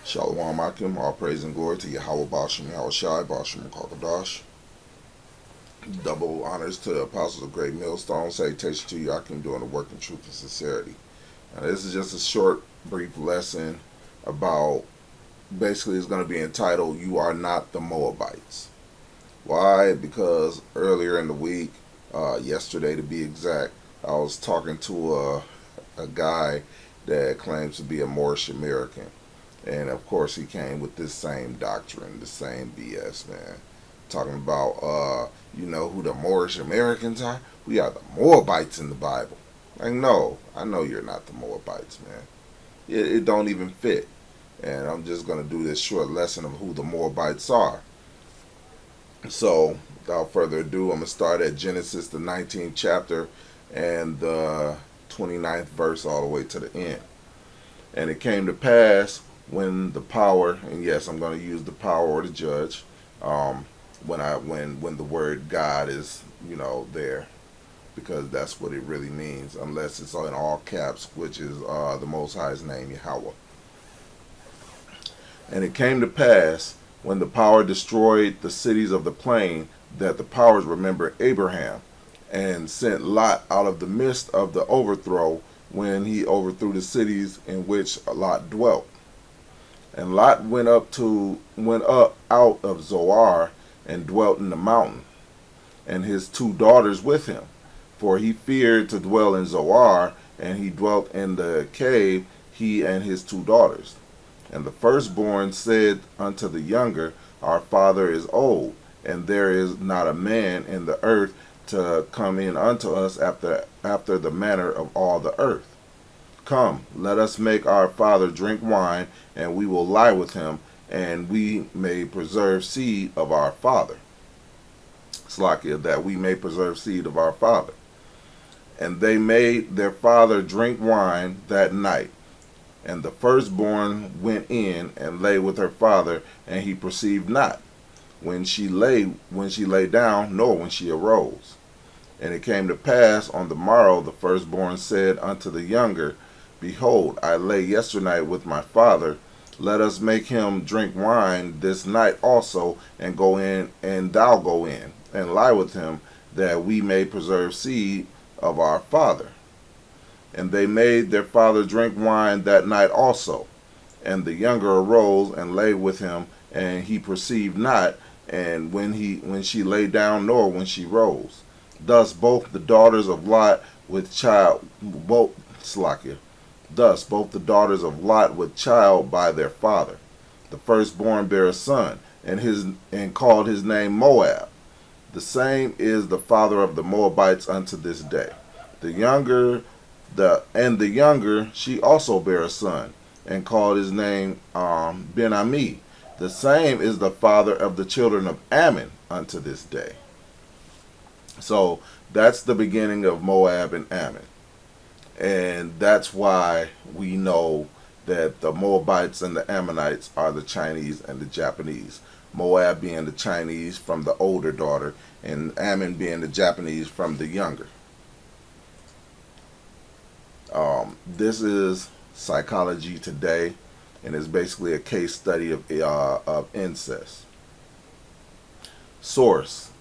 Shalom Akim, all praise and glory to Yahweh Bashim, Yahweh Shai, Bashim Kakadash. Double honors to the apostles of Great Millstone. Salutation to you, Akim, doing the work in truth and sincerity. Now, this is just a short, brief lesson about, basically it's going to be entitled, You Are Not the Moabites. Why? Because earlier in the week, yesterday to be exact, I was talking to a guy that claims to be a Moorish American. And of course, he came with this same doctrine, the same BS, man. Talking about, you know who the Moorish Americans are? We are the Moabites in the Bible. Like, no, I know you're not the Moabites, man. It don't even fit. And I'm just going to do this short lesson of who the Moabites are. So, without further ado, I'm going to start at Genesis, the 19th chapter, and the 29th verse all the way to the end. And it came to pass when the power, and yes, I'm going to use the power or the judge, when the word God is, there, because that's what it really means, unless it's in all caps, which is the Most High's name, Yahweh. And it came to pass when the power destroyed the cities of the plain, that the powers remembered Abraham, and sent Lot out of the midst of the overthrow, when he overthrew the cities in which Lot dwelt. And Lot went up out of Zoar, and dwelt in the mountain, and his 2 daughters with him. For he feared to dwell in Zoar, and he dwelt in the cave, he and his 2 daughters. And the firstborn said unto the younger, Our father is old, and there is not a man in the earth to come in unto us after the manner of all the earth. Come, let us make our father drink wine, and we will lie with him, and we may preserve seed of our father. Slakia, that we may preserve seed of our father. And they made their father drink wine that night. And the firstborn went in and lay with her father, and he perceived not when she lay down, nor when she arose. And it came to pass on the morrow, the firstborn said unto the younger, Behold, I lay yesternight with my father. Let us make him drink wine this night also, and go in, and thou go in, and lie with him, that we may preserve seed of our father. And they made their father drink wine that night also. And the younger arose and lay with him, and he perceived not, and when she lay down, nor when she rose. Thus both the daughters of Lot with child, Thus both the daughters of Lot with child by their father. The firstborn bare a son, and called his name Moab. The same is the father of the Moabites unto this day. The younger, she also bare a son, and called his name Ben-Ami. The same is the father of the children of Ammon unto this day. So that's the beginning of Moab and Ammon. And that's why we know that the Moabites and the Ammonites are the Chinese and the Japanese. Moab being the Chinese from the older daughter, and Ammon being the Japanese from the younger. This is Psychology Today, and it's basically a case study of incest. Source: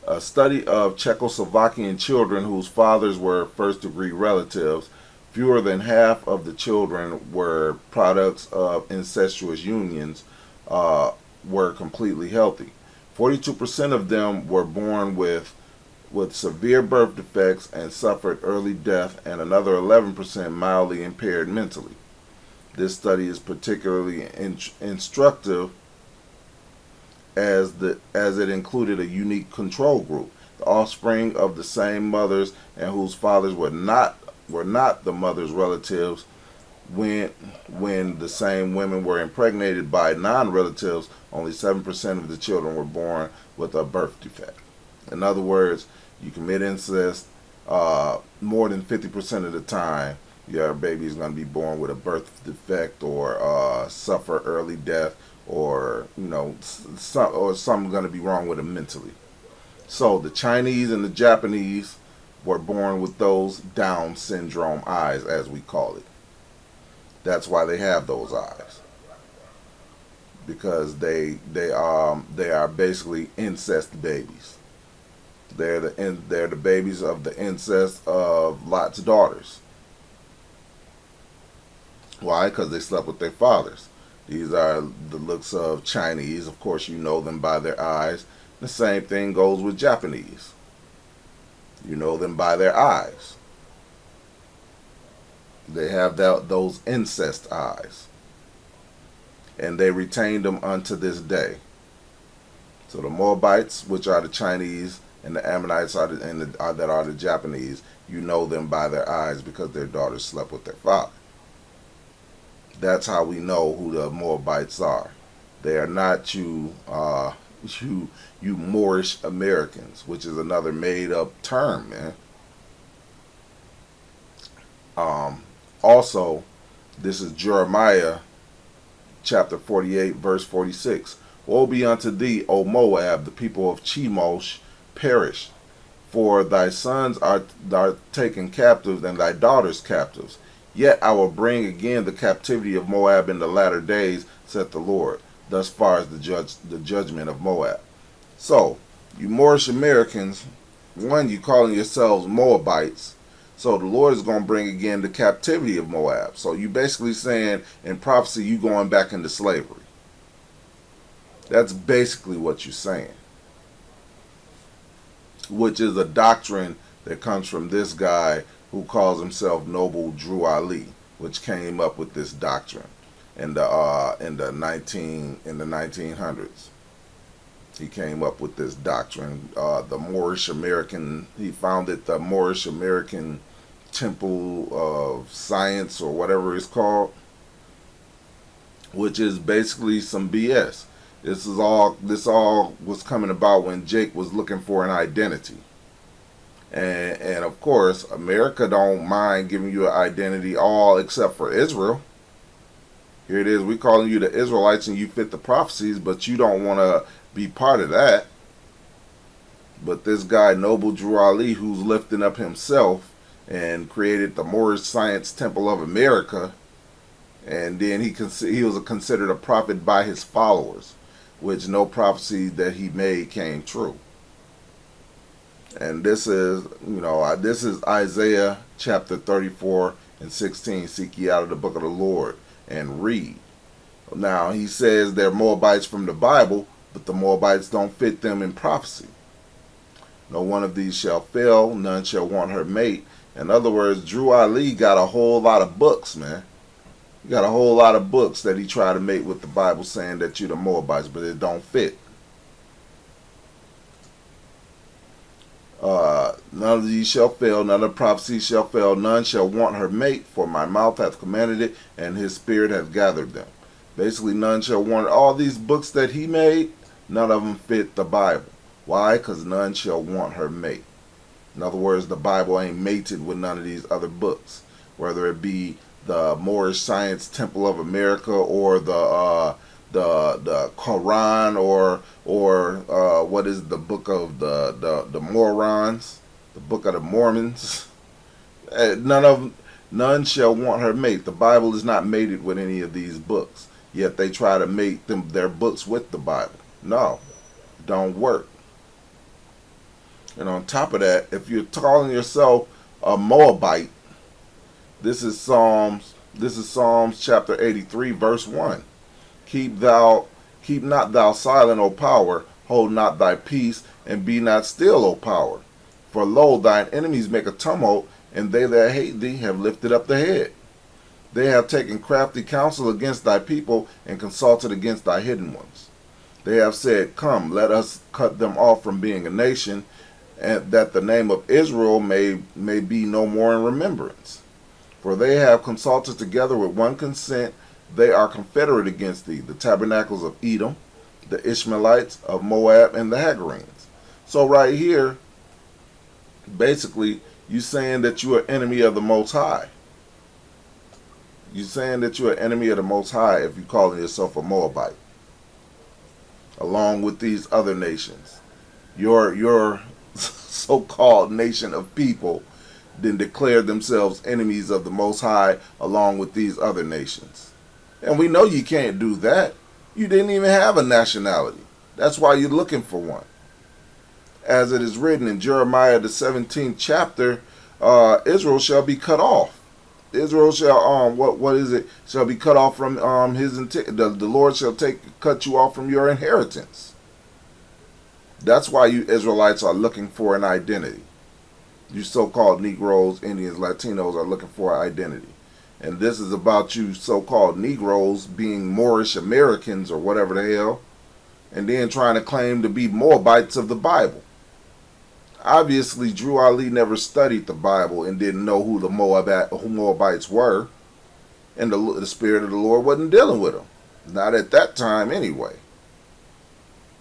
a study of Czechoslovakian children whose fathers were first-degree relatives. Fewer than half of the children were products of incestuous unions, were completely healthy. 42% of them were born with severe birth defects and suffered early death, and another 11% mildly impaired mentally. This study is particularly instructive as it included a unique control group, the offspring of the same mothers and whose fathers were not the mother's relatives. When the same women were impregnated by non-relatives, only 7% of the children were born with a birth defect. In other words, you commit incest, more than 50% of the time, your baby is going to be born with a birth defect, or suffer early death, or something going to be wrong with them mentally. So the Chinese and the Japanese were born with those Down syndrome eyes, as we call it. That's why they have those eyes. because they are basically incest babies. They're the babies of the incest of Lot's daughters. Why? Because they slept with their fathers. These are the looks of Chinese. Of course, you know them by their eyes. The same thing goes with Japanese. You know them by their eyes. They have those incest eyes. And they retain them unto this day. So the Moabites, which are the Chinese, and the Ammonites that are the Japanese, you know them by their eyes because their daughters slept with their father. That's how we know who the Moabites are. They are not you Moorish Americans, which is another made up term, man. Also, this is Jeremiah chapter 48, verse 46. Woe be unto thee, O Moab, the people of Chemosh perish. For thy sons are taken captives, and thy daughters captives. Yet I will bring again the captivity of Moab in the latter days, saith the Lord. Thus far as the judgment of Moab. So, you Moorish Americans, one, you calling yourselves Moabites. So the Lord is going to bring again the captivity of Moab. So you basically saying in prophecy you going back into slavery. That's basically what you're saying. Which is a doctrine that comes from this guy who calls himself Noble Drew Ali, which came up with this doctrine in the 1900s. He came up with this doctrine. The Moorish American, he founded the Moorish American Temple of Science or whatever it's called, which is basically some BS. This all was coming about when Jake was looking for an identity. And of course, America don't mind giving you an identity, all except for Israel. Here it is, we calling you the Israelites and you fit the prophecies, but you don't want to be part of that. But this guy, Noble Drew Ali, who's lifting up himself and created the Moorish Science Temple of America, and then he was considered a prophet by his followers, which no prophecy that he made came true. And this is Isaiah chapter 34 and 16. Seek ye out of the book of the Lord and read. Now, he says they're Moabites from the Bible, but the Moabites don't fit them in prophecy. No one of these shall fail, none shall want her mate. In other words, Drew Ali got a whole lot of books, man. He got a whole lot of books that he tried to make with the Bible saying that you're the Moabites, but it don't fit. None of these shall fail, none of the prophecies shall fail, none shall want her mate, for my mouth hath commanded it, and his spirit hath gathered them. Basically, none shall want all these books that he made, none of them fit the Bible. Why? Because none shall want her mate. In other words, the Bible ain't mated with none of these other books, whether it be the Moorish Science Temple of America or the Quran or what is the book of the Morons, the Book of the Mormons. None shall want her mate. The Bible is not mated with any of these books. Yet they try to mate their books with the Bible. No, it don't work. And on top of that, if you're calling yourself a Moabite, this is Psalms chapter 83, verse 1. Keep not thou silent, O power, hold not thy peace, and be not still, O power. For lo, thine enemies make a tumult, and they that hate thee have lifted up the head. They have taken crafty counsel against thy people, and consulted against thy hidden ones. They have said, Come, let us cut them off from being a nation, and that the name of Israel may be no more in remembrance. For they have consulted together with one consent, they are confederate against thee, the tabernacles of Edom, the Ishmaelites of Moab, and the Hagarenes. So right here, basically, you saying that you are enemy of the Most High. You're saying that you're an enemy of the Most High if you're calling yourself a Moabite, along with these other nations. Your so-called nation of people then declare themselves enemies of the Most High along with these other nations. And we know you can't do that. You didn't even have a nationality. That's why you're looking for one. As it is written in Jeremiah the 17th chapter, Israel shall be cut off. Israel shall what is it? Shall be cut off from the Lord shall cut you off from your inheritance. That's why you Israelites are looking for an identity. You so-called Negroes, Indians, Latinos are looking for an identity. And this is about you so-called Negroes being Moorish Americans or whatever the hell, and then trying to claim to be Moabites of the Bible. Obviously, Drew Ali never studied the Bible and didn't know who the Moabites were, and the Spirit of the Lord wasn't dealing with him. Not at that time anyway,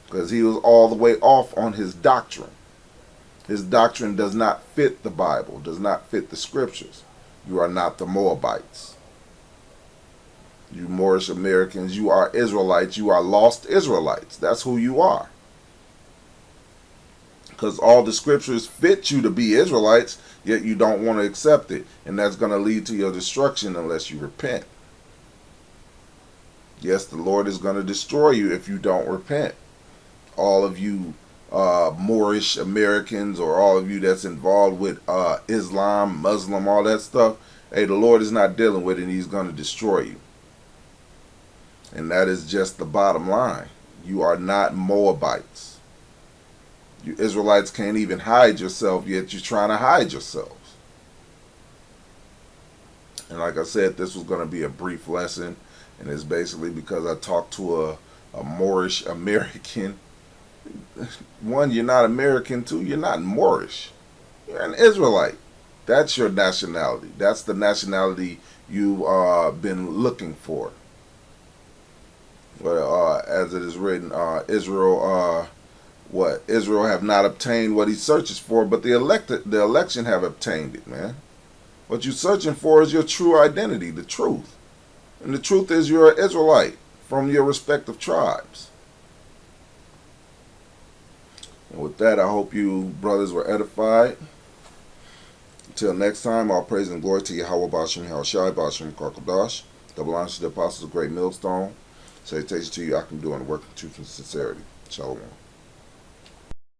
because he was all the way off on his doctrine. His doctrine does not fit the Bible, does not fit the scriptures. You are not the Moabites. You Moorish Americans, you are Israelites, you are lost Israelites. That's who you are. Because all the scriptures fit you to be Israelites, yet you don't want to accept it. And that's going to lead to your destruction unless you repent. Yes, the Lord is going to destroy you if you don't repent. All of you Moorish Americans, or all of you that's involved with Islam, Muslim, all that stuff, hey, the Lord is not dealing with it, and he's going to destroy you. And that is just the bottom line. You are not Moabites. You Israelites can't even hide yourself, yet you're trying to hide yourselves. And like I said, this was going to be a brief lesson, and it's basically because I talked to a Moorish American. One, you're not American. Two, you're not Moorish. You're an Israelite. That's your nationality. That's the nationality you've been looking for. Well, as it is written, Israel have not obtained what he searches for, but the election have obtained it, man. What you're searching for is your true identity, the truth. And the truth is you're an Israelite from your respective tribes. And with that, I hope you brothers were edified. Until next time, all praise and glory to Yahweh Bashim Hashai Bashim Karkadash. Double honors to the apostles of Great Millstone. Salutations to you, I can do in the work of truth and sincerity. Shalom.